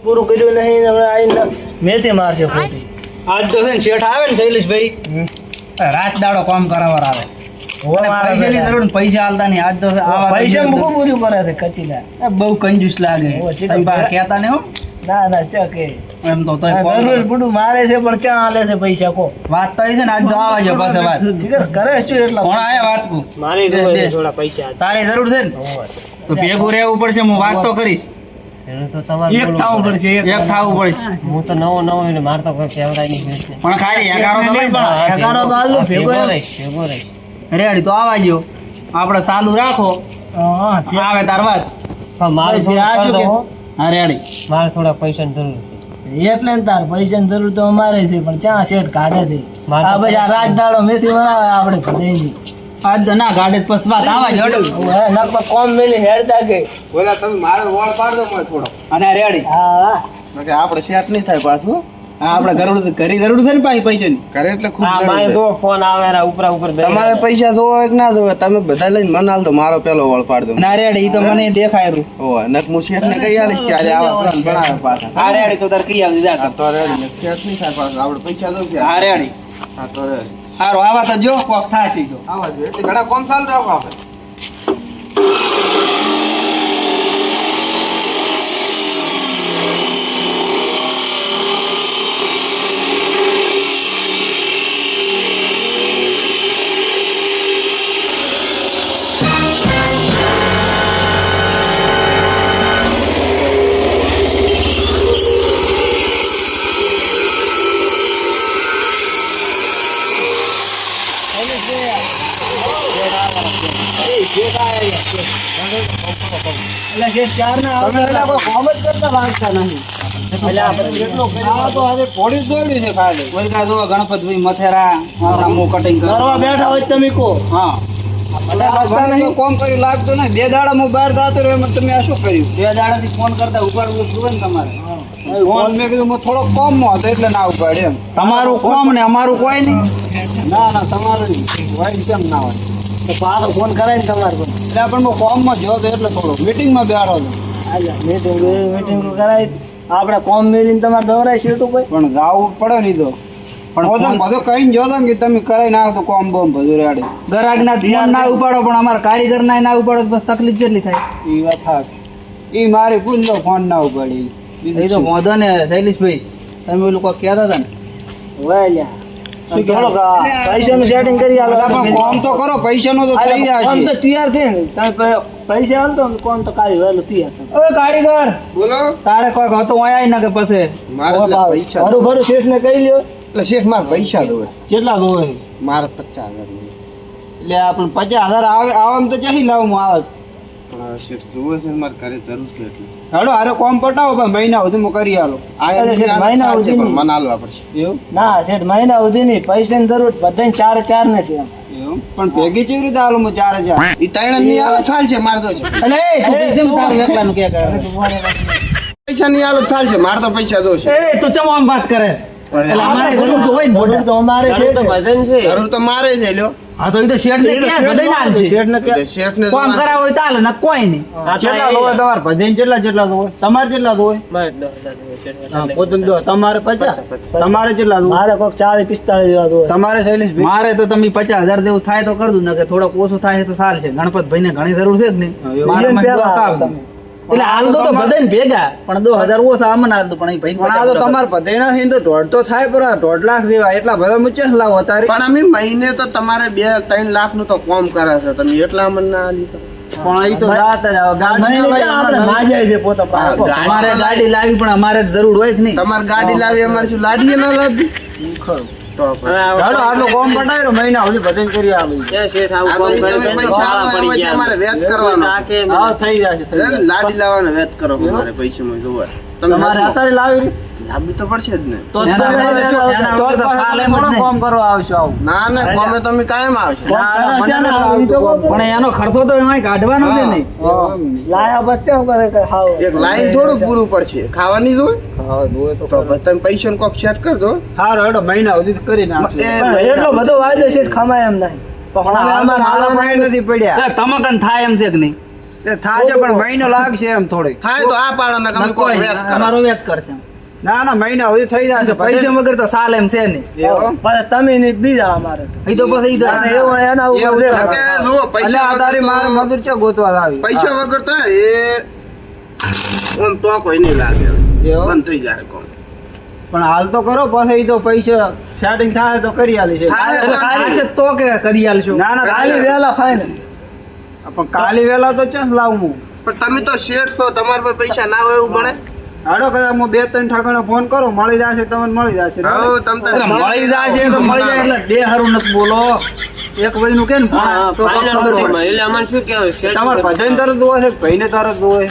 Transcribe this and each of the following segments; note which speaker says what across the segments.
Speaker 1: પૂરું કર્યું નહીં હવે આઈને મેથી મારશે ખોટી.
Speaker 2: આજ તો છે ને શેઠ આવે ને શૈલેષભાઈ રાત દાડો કામ કરાવવા આવે. પૈસાની જરૂર ને પૈસા હાલતા નહીં. આજ તો
Speaker 1: પૈસા મૂકું પૂરું કરે છે કચીલા.
Speaker 2: બહુ કંજૂસ લાગે. કહેતા ને હો
Speaker 1: ના ચકે
Speaker 2: એમ તો
Speaker 1: બધું મારે છે પણ ક્યાં હાલે છે પૈસા કો
Speaker 2: વાત તો છે ને આજ તો આવા જો પાસે વાત
Speaker 1: કરે શું એટલા
Speaker 2: કોણ આયા વાત કો
Speaker 1: મારી થોડા પૈસા
Speaker 2: તારી જરૂર છે ને તો ભેગું રહેવું પડશે. હું વાત તો કરીશ.
Speaker 1: તો તમારે એક થવું પડશે.
Speaker 2: એક થવું પડશે.
Speaker 1: હું તો નવો એટલે મારે તો કોઈ કેવડાય નહીં
Speaker 2: પણ ખાલી એકારો તો લઈ પણ
Speaker 1: એકારો તો હાલ ભેગો રહી
Speaker 2: રેડી તો આવા જો આપણે ચાલુ રાખો. આવે તાર વાત
Speaker 1: મારે
Speaker 2: હા રેડી.
Speaker 1: મારે થોડા પૈસાની જરૂર છે એટલે ને તાર પૈસાની જરૂર તો અમારે છે પણ ક્યાં શેઠ કાઢે છે આ ભાઈ આ રાત દાડો મેથી બનાવે આપણે ભરાઈ
Speaker 2: આજ તો ના ગાડે પછી વાત આવા જો
Speaker 1: નકમાં કોમ મેલી હેડતા ગઈ
Speaker 3: બોલા તમે મારે વોળ પાડ દો મને થોડો.
Speaker 2: અને રેડી
Speaker 1: હા
Speaker 3: આપણે શેટ નહીં થાય પાછું.
Speaker 2: આપણે ઘરી જરૂર છે ને પાછી પૈસાની
Speaker 3: કરે એટલે ખૂબ
Speaker 1: મારે તો ફોન આવે ઉપરા ઉપર
Speaker 3: તમારે પૈસા જોવો કે ના જોવે તમે બધા લઈને મને હાલ દો. મારો પેલો વોળ પાડ દો.
Speaker 2: ના રેડી તો મને દેખાય રહ્યું.
Speaker 3: ઓય નક હું શેઠ ને કહી આલીશ ત્યારે આવા પ્લાન બનાવે પાછા.
Speaker 2: હા રેડી તો તાર કઈ આવી જા
Speaker 3: તો રેડી શેઠ નહીં થાય પાછું. આપણે પૈસા દો કે
Speaker 2: હા રેડી.
Speaker 3: હા તો રેડી
Speaker 2: સારું આવા તો જો કોક થાશે જો
Speaker 3: આવા જો એટલે ઘણા કોમ ચાલુ રાખો આપણે.
Speaker 1: એટલે જે ચાર ના કોમ જ કરતા માંગતા નહીં એટલે આપણે જેટલો
Speaker 2: આ તો આજે થોડી જ દોડ્યું છે ખાલી. કોઈ કા જો ગણપતભાઈ મથેરા મો કટિંગ
Speaker 1: કરવા બેઠા હોય તમે કો
Speaker 2: હા કોમ કર્યું લાગતું ને. 2 દાડા હું બહાર જતો રહ્યો એમાં તમે આ શું કર્યું? 2 દાડાથી ફોન કરતા ઉપાડવું જોવે ને તમારે. ફોન મેં કીધું હું થોડો કોમમાં હતો એટલે ના ઉપાડે એમ. તમારું કોમ ને અમારું કોઈ નહીં.
Speaker 1: ના તમારું હોય કેમ ના હોય તો પાછો ફોન કરાય ને તમારે
Speaker 2: એટલે પણ હું કોમમાં જો તો એટલે થોડો મીટિંગમાં બેઠો હતો.
Speaker 1: મીટિંગ કરાય આપણે કોમ મેલીને તમારે દોરાય સીટું કોઈ
Speaker 2: પણ જાવું પડે નહીં તો. પણ બધું કહીને જોતો કે તમે કરાઈ નાખો કોમ બોમ બધું રેડી. ગ્રાહક ના ફોન ના ઉપાડો પણ અમારા કારીગર ના ઉપાડો તો બસ તકલીફ કેટલી થાય. એ વાત હા એ મારી ભૂલ નો ફોન ના ઉપાડી. એ તો વાંધો ને શૈલેષભાઈ તમે લોકો કહેતા હતા ને
Speaker 1: પૈસાનું સેટિંગ કરી
Speaker 2: પણ કોમ તો કરો. પૈસાનો તો થઈ જાય
Speaker 1: કોમ તો તૈયાર છે ને તમે પૈસા હાલતો ને કોમ તો કાઢી વહેલું તૈયાર છે.
Speaker 2: ઓય કારીગર
Speaker 3: બોલો
Speaker 2: તારે કોઈ હતો આયા ના કે પછી
Speaker 3: મારે એટલે પૈસા
Speaker 1: ભરું ભરું શેઠ ને કહી લ્યો
Speaker 3: એટલે શેઠ મારે પૈસા દો.
Speaker 2: કેટલા દોવે?
Speaker 3: મારે 50,000
Speaker 2: એટલે આપણે 50,000 આવે આવામાં તો ક્યાંથી લાવું હું આવે?
Speaker 3: પણ શેઠ જોવે છે મારે ઘરે જરૂર છે એટલે.
Speaker 2: હેડો હારે કોમ પટાવો પણ મહિના સુધી હું કરી આલો.
Speaker 3: મહિના સુધી પણ મને હાલવા પડશે.
Speaker 2: એવું
Speaker 1: ના શેઠ મહિના સુધી નહીં પૈસાની જરૂર બધાને ચાર નથી
Speaker 2: એવું પણ ભેગી ચેવી રીતે હાલું હું 4,000?
Speaker 3: ઈ ત્રણ ની હાલત ચાલશે મારે તો છે.
Speaker 2: એટલે એ તું કેમ તારું એકલાનું કે કરે?
Speaker 3: પૈસા ની હાલત ચાલશે મારે તો પૈસા દો છે.
Speaker 2: એ તું ચમ આમ વાત કરે? એટલે અમારે જરૂર તો હોય ને
Speaker 1: જરૂર તો અમારે છે તો ભજન છે
Speaker 3: જરૂર તો મારે છે લ્યો.
Speaker 2: હા તો એ તો શેઠ ને ક્યાં બધાય ના હાલશે.
Speaker 1: શેઠ ને કે
Speaker 3: શેઠ ને
Speaker 2: કોમ કરાવ હોય તો હાલે ના કોઈ નહીં. કેટલા દોવે તમારે ભજન કેટલા દોવે? તમારે કેટલા દોવે? હા પોતે દો. તમારે 50? તમારે કેટલા દોવે?
Speaker 1: મારે કોક 40-45 જેવા તો
Speaker 2: તમારે શૈલેષભાઈ? મારે તો તમે 50,000 જેવું થાય તો કરજો ને કે થોડોક ઓછું થાય તો સારું છે. ગણપતભાઈ ને ઘણી જરૂર છે જ નહીં. મારે એટલે હાલ તો બધાને ભેગા પણ 2,000 ઓછા અમને હાલ તો પણ ભાઈ પણ આ તો તમારે બધાય નથી તો 1.5 તો થાય પર 1.5 લાખ જેવા એટલા બધા મુચે લાવો અત્યારે.
Speaker 3: પણ અમે મહિને તો તમારે 2-3 લાખ નું તો કોમ કરે છે તમે એટલા મને ના લીધો.
Speaker 2: પણ એ તો
Speaker 1: આપણે માજાય છે પોતા પાસે
Speaker 2: અમારે ગાડી લાવી પણ અમારે જરૂર હોય જ નહીં.
Speaker 3: તમારે ગાડી લાવી અમારે શું લાડીએ ના લાવી તો
Speaker 2: આટલો કોમ પટાવ્યો મહિના સુધી ભજન કરી આવી.
Speaker 3: તમારે વેત કરવાનો
Speaker 2: હા થઈ જશે
Speaker 3: લાડી લાવવાનો વેત કરો મારે પૈસામાં જોવા
Speaker 2: તમારે અત્યારે લાવી
Speaker 3: લાવવી તો પડશે જ ને.
Speaker 2: કોમ કરવા આવશો આવું
Speaker 3: ના ના કોમે તમે કાયમ આવશે.
Speaker 2: પણ એનો ખર્ચો તો એમાં કાઢવાનો છે નહીં.
Speaker 1: લાયા બચ્ચા
Speaker 3: એક લાઈન થોડું પૂરું પડશે ખાવાની જોઈ તો તમે પૈસા કોક સેટ કરજો.
Speaker 2: સારો હેડો મહિના સુધી કરી નાખો.
Speaker 1: એટલો બધો વાયદો શેઠ ખમાય એમ નહીં
Speaker 2: નથી પડ્યા તમકન થાય એમ છે કે નહીં? એ થાશે પણ મહિનો લાગશે એમ થોડીક.
Speaker 3: થાય તો આ પાડો ને તમે કોઈ વેત કરો.
Speaker 1: અમારો વેત કરશે
Speaker 2: ના ના મહિના સુધી થઈ જશે
Speaker 1: પૈસા વગર તો સાલ એમ છે નહીં
Speaker 2: એવું?
Speaker 1: પછી તમે ને બીજા અમારે
Speaker 2: એ તો પછી
Speaker 1: ના, ના, એવું એના ઉપર
Speaker 2: એવું
Speaker 1: છે.
Speaker 2: છે.
Speaker 3: કે જુઓ,
Speaker 2: એટલે
Speaker 3: પૈસા
Speaker 2: આ તારી મારે
Speaker 3: વગર
Speaker 2: મજૂર છે ગોતવા આવી
Speaker 3: પૈસા વગર તો એ આમ તો કોઈ નહીં લાગે
Speaker 2: એવું?
Speaker 3: બંધ થઈ જાય કોમ.
Speaker 2: પણ હાલ તો કરો પછી ઈ તો પૈસા સેટિંગ થાય તો કરી આલી છે
Speaker 3: થાય
Speaker 2: એટલે
Speaker 3: તો
Speaker 2: કાલે
Speaker 3: થાય.
Speaker 2: છે તો કે કરી આલશું ના ના
Speaker 1: કાલે વેલા ફાઈનલ
Speaker 2: પણ કાલે વેલા તો ચસ લાવું હું
Speaker 3: પણ તમે તો શેઠ છો, તમારા પર પૈસા ના હોય એવું બને.
Speaker 2: હાડો કદાચ હું 2-3 ઠાકાણે ફોન કરું મળી જશે તમને મળી જશે
Speaker 3: હા, તમ તારે
Speaker 2: એટલે મળી જશે તો મળી જાય એટલે બે હારું નથી બોલો એક ભાઈ નું કે ને તો ખબર પડે.
Speaker 4: એટલે અમને શું કહેવાય
Speaker 2: તમારે બધાને તરત જોવે છે ભાઈને તરત જોવે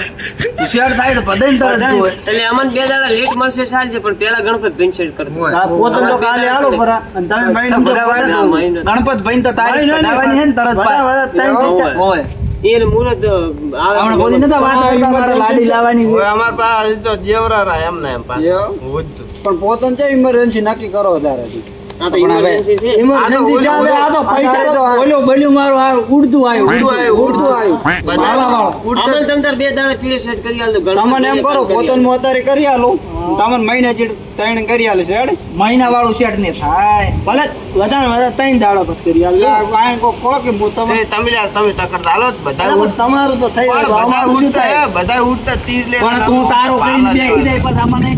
Speaker 2: શેર થાય તો બધાને તરત જોવે
Speaker 4: એટલે અમને 2 દાડા લેટ મળશે ચાલશે પણ પેલા ગણપત ભાઈ સેટ કરજો
Speaker 3: હોય.
Speaker 2: આ પોતે તો કાલે આલો ખરા અને તમે મહિનો બધા
Speaker 4: ના, મહિનો.
Speaker 2: ગણપત ભાઈ તો તારીખ કઢાવવાની છે ને તરત
Speaker 4: હોય.
Speaker 2: હોય
Speaker 4: એને મુહૂર્ત આવે
Speaker 2: હમણાં બોલી નતા વાત કરતા મારે લાડી લાવવાની
Speaker 3: હોય, અમાર પાસે તો જેવરા રહ્યા એમ ને એમ પાસે.
Speaker 2: એવું?
Speaker 3: વધતું.
Speaker 2: પણ પોતાને છે ઇમરજન્સી નક્કી કરો તારે
Speaker 4: આ તો emergency છે.
Speaker 1: ઇમરજન્સી ચાલે આ તો પૈસા
Speaker 2: આ તો
Speaker 1: તો
Speaker 2: ઓલો બલ્યું મારું આ ઉડતું આવ્યું ઉડતું આવ્યું
Speaker 3: બધા
Speaker 4: અમને તમ તાર 2 દાડા ચીડે સેટ કરી આલ દો
Speaker 2: તમને એમ કરો પોતાને મોતારી કરી આલો તમને મહિના ચીડ ત્રણ કરી આલે છે હેડ મહિના વાળું સેટ ને થાય
Speaker 1: ભલે વધારે 3 દાડા પછી કરી આલે.
Speaker 2: આ કો કે હું તમને
Speaker 3: એ તમે યાર તમે ટક્કર ચાલો જ બધા
Speaker 1: એટલે
Speaker 3: ઉડતા.
Speaker 1: તમારું તો થઈ
Speaker 3: પણ
Speaker 1: જાય
Speaker 3: બધા
Speaker 1: અમારું શું
Speaker 3: ઉડતા,
Speaker 1: થાય
Speaker 3: બધા ઉડતા તીર લે
Speaker 2: પણ તું તારો કરીને બેસી જાય પછી અમને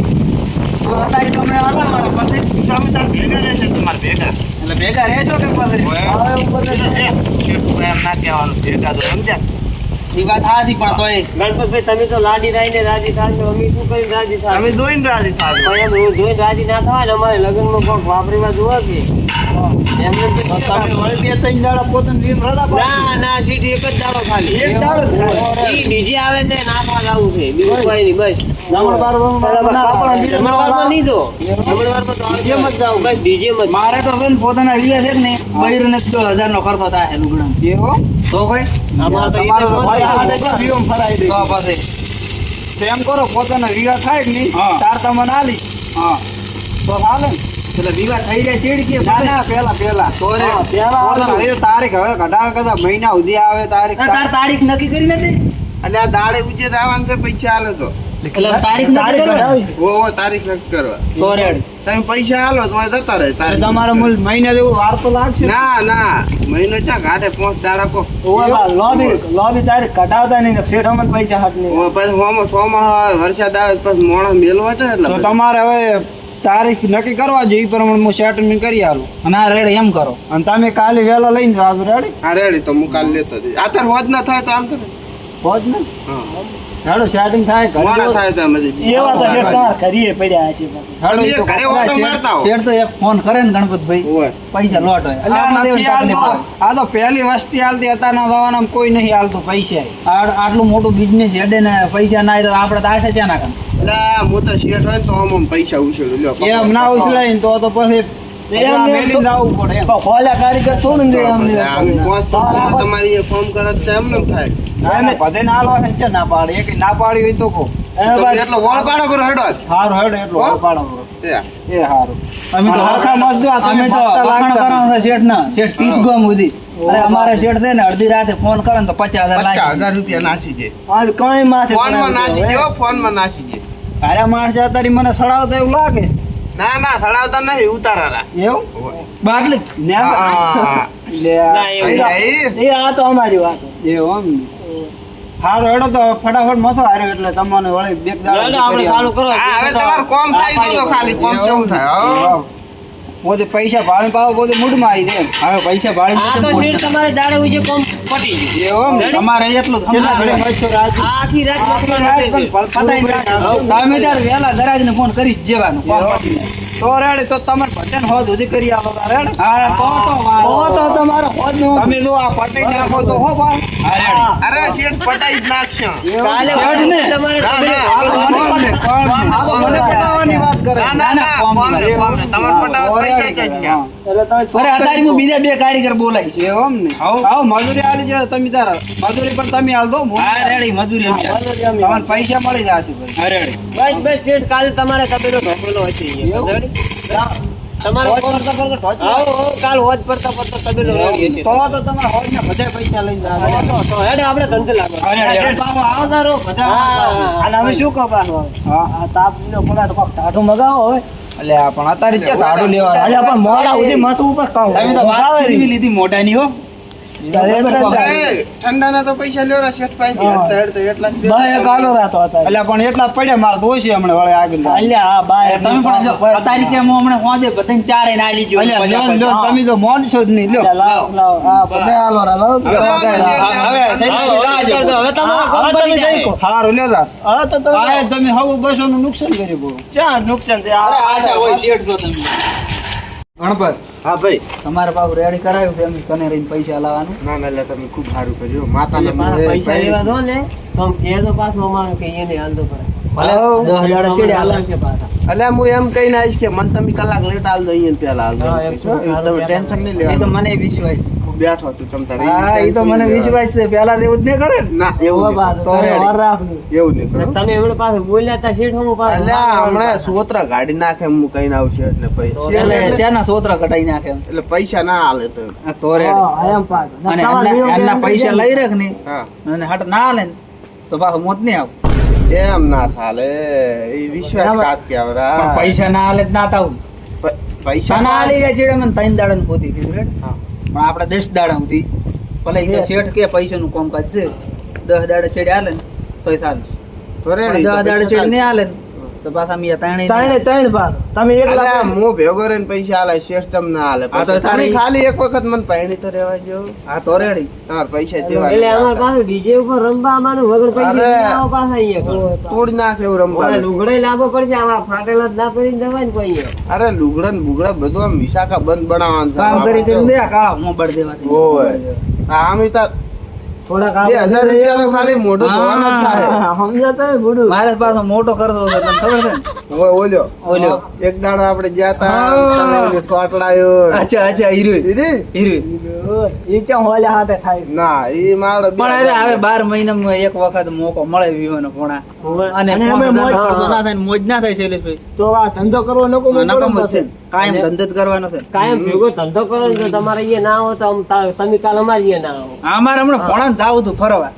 Speaker 2: તો અત્યારે તમે આલા મારા પાસે
Speaker 3: તમે તાર ભેગા રહેશે તમારે ભેગા.
Speaker 2: એટલે ભેગા રહેજો કે પછી
Speaker 3: હવે ઉપર એમ ના કહેવાનું ભેગા તો સમજ્યા.
Speaker 2: એ વાત સાચી પણ તોય
Speaker 4: ગણપતભાઈ તમે તો લાડી રાઈને રાજી થાશો અમે શું કરીને રાજી થાશું
Speaker 3: તમે જોઈને રાજી થાજો.
Speaker 4: પણ એમ હું જોઈને રાજી ના થવાય ને અમારે લગ્નમાં કોક વાપરીમાં જોવા કે એમને તો
Speaker 2: તમે વળી 2-3 દાડા પોતાને લીમ રજા પાડો.
Speaker 4: ના ના સીટી એક જ દાડો ખાલી
Speaker 2: એક દાડો જ ખાલી.
Speaker 4: ઈ ડીજે આવે છે નાખવા લાવું છે બીજું કોઈ નહીં બસ
Speaker 1: જમણવાર
Speaker 4: જમણવારમાં નહીં તો જમણવારમાં તો ડીજે માં જ જાવ બસ ડીજે માં જ.
Speaker 2: મારે તો છે ને પોતાના વીએ છે ને બૈરને 10,000 નો ખર્ચો થાય છે લુગડાનો. એવો તો ભાઈ
Speaker 4: આમાં તો
Speaker 2: તમારો
Speaker 4: ઈ તો
Speaker 2: ભાઈ
Speaker 4: શું
Speaker 2: હાડે તો વિયોમ ફરાઈ દે. તો પછી તો એમ કરો પોતાના વીઘા થાય કે નહીં તાર તમને આલી તો ચાલે ને? એટલે વીઘા થઈ જાય ચીડ કે ના પેલા તો રે પોતાના હવે તારીખ હવે કઢાળ કદા મહિના સુધી આવે તારીખ તારીખ નક્કી કરી નથી
Speaker 3: એટલે આ દાડે ઉજે આવવાનું છે પૈસા આલે તો
Speaker 2: એટલે તારીખ નક્કી કરવાની.
Speaker 3: ઓ તારીખ નક્કી કરવા.
Speaker 2: તો રેડ
Speaker 3: તમે પૈસા આલો તો અહીં જતા રહે તારીખ.
Speaker 2: તમારે મૂળ મહિના જેવું વાર તો લાગશે
Speaker 3: ના ના મહિનો ચા ઘાટે 5 દાડા કો.
Speaker 1: લોબી તારીખ કઢાવતા નહીં ને શેઠ અમને પૈસા હાથ નહીં
Speaker 3: ઓ પછી હોમાં 6 માં વરસાદ આવે પછી મોણસ મેલવા છે એટલે
Speaker 2: તો તમારે હવે તારીખ નક્કી કરવા જોઈએ એ પ્રમાણે હું સેટલમેન્ટ કરી આલું અને આ રેડ એમ કરો અને તમે કાલે વહેલા લઈને જાવ રેડી
Speaker 3: હા રેડી તો હું કાલ લેતો જઈશ. આ તાર હોજ ના થાય તો આમ તો ને.
Speaker 1: પહોંચ ને
Speaker 3: હા
Speaker 1: હેડો સેટિંગ થાય
Speaker 3: મોડા થાય તો અમે જઈએ.
Speaker 1: એવા તો શેઠ તમારે કરીએ પડ્યા છે
Speaker 2: હાલો
Speaker 3: તમે ઘરે ઓટો મારતા હો.
Speaker 2: શેઠ તો એક ફોન કરે ને ગણપતભાઈ
Speaker 3: ઓય.
Speaker 2: પૈસા લોટ હોય
Speaker 1: એટલે આ નથી હાલતો.
Speaker 2: આ તો પહેલી વસ્તી હાલતી અત્યારના જમાનામાં કોઈ નહીં હાલતું પૈસા આટલું મોટું બિઝનેસ હેડે ને પૈસા ના તો આપણે તો આશે ત્યાં ના કામ
Speaker 3: એટલે આ મોટા શેઠ હોય ને તો આમ પૈસા ઉછેલું લ્યો.
Speaker 2: એમ ના ઉછળાય ને તો પછી
Speaker 1: એમ
Speaker 2: મેલીને જવું પડે એમ.
Speaker 1: ખોલા કારીગર થોડું ને અમને
Speaker 3: આમ પાંચ તો તમારી એ ફોર્મ કરે તો એમ ન થાય.
Speaker 2: ના, ના, બધે ના હાલવા છે ને છે ના પાડે એક ના પાડી હોય તો કહો
Speaker 3: તો એટલો વળ પાડો પર હેડો જ.
Speaker 2: હારું હેડો એટલો
Speaker 3: હો?
Speaker 2: પાડો
Speaker 3: તે.
Speaker 2: એ હારું અમે તો હરખા મજદૂર અમે તો વખાણ કરવાના છે શેઠ ના શેઠ 30 ગામ સુધી અરે અમારે શેઠ છે ને અડધી રાતે ફોન કરે ને તો 50,000 લાગી
Speaker 3: 50,000 રૂપિયા નાસી જાય.
Speaker 1: આ કઈ માથે
Speaker 3: ફોનમાં નાસી જાય, ફોનમાં નાસી જાય.
Speaker 2: અરે માણસે અત્યારે મને સડાવતા એવું લાગે
Speaker 3: ના ના સડાવતા નહીં ઉતારા.
Speaker 2: એવું બાટલી ને
Speaker 3: હા.
Speaker 2: લે
Speaker 4: ના, એવું.
Speaker 1: એ આ તો અમારી વાત
Speaker 2: એવું એમ હારું હેડો તો ફટાફટ મથો હાર્યો એટલે તમને વળી બેક
Speaker 4: હેડો, આપણે સારું કરો
Speaker 3: હા હવે તમારું કોમ થાય તો ખાલી કોમ કેવું થાય હો.
Speaker 2: પોતે પૈસા ભાડે પાવો પોતે મૂડમાં આવી દે હવે પૈસા ભાડે
Speaker 4: આ તો શેઠ તમારે દાડે ઉજે કોમ પટી ગયું
Speaker 2: એવું એમ? તમારે એટલું જ સમજાય છે.
Speaker 4: આ આખી રાત નોકરી
Speaker 2: રાત
Speaker 4: રાખે
Speaker 2: પણ
Speaker 4: છે.
Speaker 2: પતાઈ નાખો. તમે ત્યારે વહેલા દરાજને ફોન કરી જ જવાનું કોમ પતીને. તો રેડી તો તમારે ભજન હોદ સુધી કરી આવો તાર રેડી હા
Speaker 1: તો તમારો હોદ નું
Speaker 2: તમે જો આ પટાઈ નાખો તો હો બા હા રેડી
Speaker 3: અરે શેઠ પટાઈ જ નાખશે.
Speaker 4: કાલે
Speaker 2: શેઠ ને?
Speaker 4: તમારે
Speaker 3: ના, ના,
Speaker 2: આ તો મને આ તો મને પટાવવાની વાત કરે
Speaker 3: ના ના ના કોમ ને, કોમ ને. તમારે પટાવવા પૈસા ક્યાં ગયા?
Speaker 1: એટલે તમે
Speaker 2: અરે અત્યારે હું બીજા બે કારીગર બોલાવીશ એમ ને આવો મજૂરી આલી જો તમે તાર મજૂરી પર તમે આલ દો હા રેડી મજૂરી તમને પૈસા મળી જશે ભાઈ હા રેડી
Speaker 4: બસ બસ શેઠ કાલે તમારે તબેલો ઢોકળેલો હશે અહીંયા. રેડી? તમારે આવો કાલ હોજ પડતા તબેલો રહી છે
Speaker 2: તો તમારે હોજ ને બધા પૈસા લઈને જાઓ.
Speaker 4: તો હેડે આપણે ધંધે લાગો
Speaker 1: આવતા રહો બધા.
Speaker 4: હા.
Speaker 1: અને હવે શું કરવાનું?
Speaker 2: હા.
Speaker 1: આ તાપ લીધો પડે તો કોક ટાઢું મગાવો હવે.
Speaker 2: એટલે આ પણ અત્યારે છે ધાડું લેવા
Speaker 1: અરે પણ મોડા સુધી માથું ઉપર કામ
Speaker 2: તમે તો વાત છીનવી લીધી મોઢાની હો.
Speaker 3: ઠંડાના તો પૈસા લેવડા શેઠ પાસેથી.
Speaker 1: હા.
Speaker 3: અત્યારે તો એટલા જ દે.
Speaker 1: બા એક આલો રાતો હતા.
Speaker 2: એટલે પણ એટલા જ પડ્યા મારે તો ઓછી હમણાં વળે આગળ
Speaker 1: અલ્યા હા બા એક
Speaker 2: તમે પણ જો અત્યારે કે હું હમણાં હોદે બધાને ચારે ના લીજો
Speaker 1: અલ્યા, લ્યો, લ્યો.
Speaker 2: તમે તો મોનશો જ નહીં લ્યો
Speaker 1: લાવ લાવ.
Speaker 2: હા બધા હાલો હાલો
Speaker 3: હવે
Speaker 4: હવે તમારા કોમ
Speaker 1: હવે
Speaker 4: પડી
Speaker 1: તમે
Speaker 4: જાય.
Speaker 1: જઈ કહો.
Speaker 2: હારું લ્યો તાર
Speaker 1: હવે તો તમે
Speaker 2: હા તમે હવે 200 નું નુકસાન કર્યું બહુ
Speaker 1: ક્યાં નુકસાન છે?
Speaker 2: અરે આશા હોય શેઠ છો તમે ગણપત
Speaker 3: હા ભાઈ
Speaker 2: તમારે પાછું રેડી કરાયું છે એમ કને રહીને પૈસા લાવવાનું
Speaker 3: ના ના એટલે તમે ખૂબ સારું કર્યું
Speaker 4: એટલે
Speaker 3: માતાના
Speaker 4: મારા
Speaker 3: મંદિરે
Speaker 4: પૈસા
Speaker 3: ભાઈ.
Speaker 4: લેવા દો ને તો આમ કહે તો પાછું અમારે કે એને હાલતો પડે
Speaker 2: ભલે 10,000 ચડ્યા હાલે.
Speaker 4: છે પાછા
Speaker 3: એટલે હું એમ કહીને આવીશ કે મને તમે કલાક લેટ હાલ દો અહીંયા પેલા હાલ દો
Speaker 4: હા, એમ
Speaker 3: તમે ટેન્શન નહીં
Speaker 2: એ તો
Speaker 3: લેવાનું
Speaker 2: મને વિશ્વાસ છે.
Speaker 3: હું બેઠો છું તમ તારે
Speaker 2: હા એ તો મને વિશ્વાસ છે પેલા એવું જ નહીં કરે ને.
Speaker 3: ના
Speaker 4: એવું
Speaker 3: એવું
Speaker 4: પાછું
Speaker 2: તો
Speaker 4: તમે
Speaker 2: રેડી.
Speaker 4: ઓર રાખજો.
Speaker 3: એવું નહીં કરું.
Speaker 4: તમે એમણે પાસે બોલ્યા તા શેઠ હું પાછું
Speaker 3: એટલે હમણાં સોતરા ગાડી નાખે હું કહીને આવશે એટલે પૈસા
Speaker 2: એટલે શેના સોતરા કટાઈ નાખે એમ.
Speaker 3: એટલે પૈસા ના હાલે તો
Speaker 2: આ તો રેડી.
Speaker 4: હા, એમ પાછું.
Speaker 2: અને
Speaker 4: તમારે
Speaker 2: એમના
Speaker 4: જેવું
Speaker 2: એમના
Speaker 4: કેમ
Speaker 2: પૈસા
Speaker 4: થઈ
Speaker 2: લઈ રાખ ને
Speaker 3: હા
Speaker 2: અને હટ ના હાલે ને તો પાછું મોત નહીં આવ
Speaker 3: એમ ના ચાલે એ વિશ્વાસઘાત કહેવાય.
Speaker 2: પણ પૈસા ના હાલે જ ના તાવ
Speaker 3: પૈસા
Speaker 2: ના હાલી રહ્યા છેડે મને 3 દાડા ની પોતી કીધું રેડ
Speaker 3: હા.
Speaker 2: પણ આપણે 10 દાડા સુધી ભલે ઈ તો શેઠ કે પૈસાનું કામકાજ છે 10 દાડા છેડે હાલે ને તોય ચાલે
Speaker 3: તો રેડી,
Speaker 2: પણ 10
Speaker 3: તો
Speaker 2: દાડા
Speaker 3: પૈસા
Speaker 2: છેડે નહીં હાલે ને તો પાછા મીયા તાણે
Speaker 1: ત્રણે ત્રણ પાસ તમે એક
Speaker 3: અલા,
Speaker 1: લાખ
Speaker 3: હું ભેગો રહીને પૈસા હાલે શેઠ તમને ના હાલે
Speaker 2: હા, તો
Speaker 3: તમે
Speaker 2: તારી-
Speaker 3: ખાલી એક વખત મને પૈણી તો રહેવા જો
Speaker 2: હા તો રેડી
Speaker 3: તમારા પૈસા જેવા
Speaker 4: એટલે અમારે પાછું ડીજે ઉપર રમવા અમારું વગર પૈસા
Speaker 3: અરે.
Speaker 4: નહીં આવો પાછા અહીંયા
Speaker 3: તોડી નાખે એવું
Speaker 4: ઓલા
Speaker 3: રમવાનું
Speaker 4: લુગડાઈ લાવવો પડશે આમાં ફાટેલા જ ના પડીને જવાય ને કોઈ અહીંયા.
Speaker 3: અરે લુગડા ને બુગડા બધું આમ વિશાખા બંધ બનાવવાનું છે.
Speaker 2: કામ કરી કરીને દે કાળા મોબાઈલ દેવાથી
Speaker 3: ઓય. આમ ઈ તાર
Speaker 4: થોડાક
Speaker 3: 2,000 રૂપિયા તો ખાલી મોઢું ધોવાનું જ થાય.
Speaker 4: સમજાતા હોય બુડું.
Speaker 2: મારે પાછો મોટો કરતો હતો તને ખબર છે ને
Speaker 3: ઓય, ઓલ્યો.
Speaker 2: ઓલ્યો.
Speaker 3: એક દાડો આપણે ગયા તા
Speaker 2: હા.
Speaker 3: તમે ઓલી સોટલાયો.
Speaker 2: અચ્છા અચ્છા હીરો
Speaker 3: ઈરી?
Speaker 2: હીરો
Speaker 1: ઈ ચમ હોલે હાથે ખાય.
Speaker 3: ના ઈ મારો
Speaker 2: પણ અરે હવે 12 મહિનામાં એક વખત મોકો મળે વિવાનો પોણા અને
Speaker 1: અને
Speaker 2: પાંચ
Speaker 1: અમે
Speaker 2: હજાર
Speaker 1: મોજ-
Speaker 2: ખર્ચો ના થાય ને મોજ ના થાય શૈલેષભાઈ
Speaker 1: તો આ ધંધો કરવો નકો
Speaker 2: નકમ જ છે ને. કાયમ ધંધો જ કરવાનો છે
Speaker 4: કાયમ ભેગો ધંધો કરો ને તો તમારે અહીંયા ના આવો તો તમે કાલ અમારે અહીંયા ના આવો.
Speaker 2: અમારે હમણાં પોણા જાવું હતું ફરવા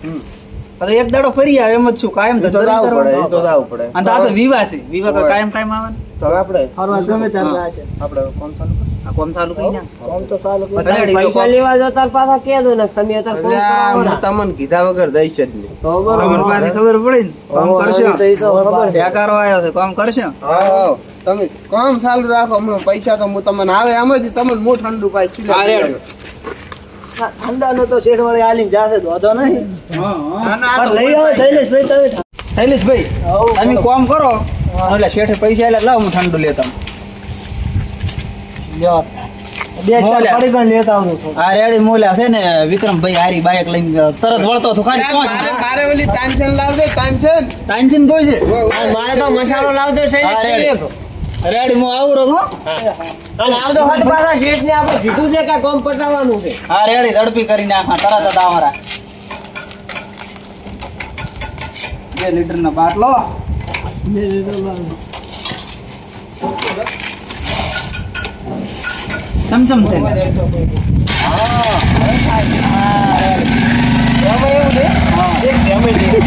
Speaker 2: હવે એક દાડો ફરી આવે એમ જ છું કાયમ
Speaker 3: ઈ તો
Speaker 2: ધંધો
Speaker 3: જાવું પડે, ઈ તો
Speaker 2: કરવાનો.
Speaker 3: જાવું પડે.
Speaker 2: અને આ તો વિવાહ છે વિવાહ તો કાયમ કાયમ આવે ને.
Speaker 3: તો હવે આપણે
Speaker 1: ફરવા ગમે ત્યારે જશે.
Speaker 3: આપણે કોણ ચાલુ કરીએ?
Speaker 2: આ કોમ ચાલુ કરી નાખ.
Speaker 1: આમ તો સારું
Speaker 4: પણ
Speaker 2: રેડી
Speaker 4: તમે
Speaker 2: તો
Speaker 4: પૈસા
Speaker 2: કોમ.
Speaker 4: લેવા જતા પાછા કહે દો ને તમે અત્યારે કોણ
Speaker 3: એટલે આ
Speaker 4: કરાવો
Speaker 3: હું
Speaker 4: ને.
Speaker 3: તમને કીધા વગર દઈશ જ નહીં.
Speaker 4: તો બરોબર.
Speaker 2: તમારી પાસે ખબર પડી ને કામ કરશો
Speaker 4: તો ઈ તો ખબર છે.
Speaker 2: ઠેકારો આવ્યો છે કામ કરશો
Speaker 3: હા, તમે કામ ચાલુ રાખો હમણાં પૈસા તો હું તમને આવે એમ જ તમને મોં ઠંડુ પાઈ ચીલે
Speaker 2: હા, રેડી.
Speaker 1: ઠંડાનો તો શેઠ વાળી હાલીને જાશે તો વાંધો નહીં.
Speaker 3: ના, ના, આ
Speaker 1: પણ
Speaker 3: તો
Speaker 1: લઈ આવો શૈલેષભાઈ તમે.
Speaker 2: શૈલેષભાઈ તમે કામ કરો એટલે શેઠે પૈસા એટલે લાવ હું ઠંડુ લેતા
Speaker 1: લ્યો. બે ચાર
Speaker 2: મોલ્યા.
Speaker 1: પડીકા લેતા આવજો થોડું.
Speaker 2: આ રેડી મોલ્યા છે ને વિક્રમભાઈ હારી બાઇક લઈને તરત વળતો હતો ખાલી
Speaker 3: મારે મારે ઓલી તાનસેન લાવજે, તાનસેન.
Speaker 2: ટેન્શન તો છે
Speaker 4: આ મારે તો મસાલો લાવતો છે
Speaker 2: હા, રેડી. રેડી હું આવું રહું હો.
Speaker 4: અને આવતો હટ પાછા શેઠને આપણે કીધું છે કે આ કામ પટાવવાનું છે.
Speaker 2: હા રેડી ઝડપી કરીને આખા તરત જ અમારા 2 લીટરનો બાટલો ચમચમ છે
Speaker 1: એમાં એવું છે એક ફેમિલી